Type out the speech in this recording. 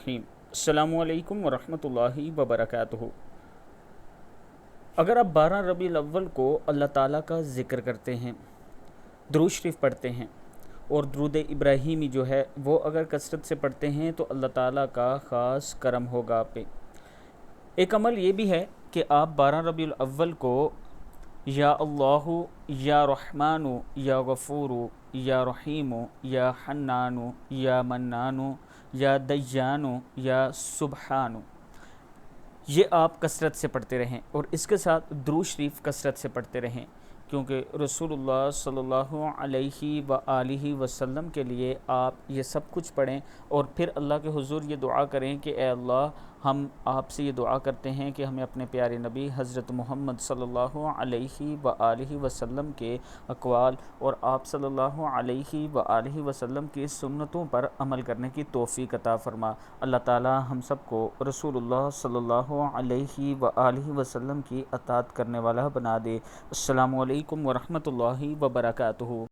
الرحیم السلام علیکم ورحمۃ اللہ وبرکاتہ۔ اگر آپ 12 ربیع الاول کو اللہ تعالیٰ کا ذکر کرتے ہیں، درود شریف پڑھتے ہیں اور درود ابراہیمی جو ہے وہ اگر کثرت سے پڑھتے ہیں تو اللہ تعالیٰ کا خاص کرم ہوگا آپ پہ۔ ایک عمل یہ بھی ہے کہ آپ 12 ربیع الاول کو یا اللہ یا رحمان یا غفور یا رحیم یا حنان یا منان یا دیان یا سبحان، یہ آپ کثرت سے پڑھتے رہیں اور اس کے ساتھ درود شریف کثرت سے پڑھتے رہیں، کیونکہ رسول اللہ صلی اللہ علیہ وآلہ وسلم کے لیے آپ یہ سب کچھ پڑھیں اور پھر اللہ کے حضور یہ دعا کریں کہ اے اللہ، ہم آپ سے یہ دعا کرتے ہیں کہ ہمیں اپنے پیارے نبی حضرت محمد صلی اللہ علیہ وآلہ وسلم کے اقوال اور آپ صلی اللہ علیہ وآلہ وسلم کی سنتوں پر عمل کرنے کی توفیق عطا فرما۔ اللہ تعالی ہم سب کو رسول اللہ صلی اللہ علیہ وآلہ وسلم کی اطاعت کرنے والا بنا دے۔ السلام علیکم ورحمۃ اللہ وبرکاتہ۔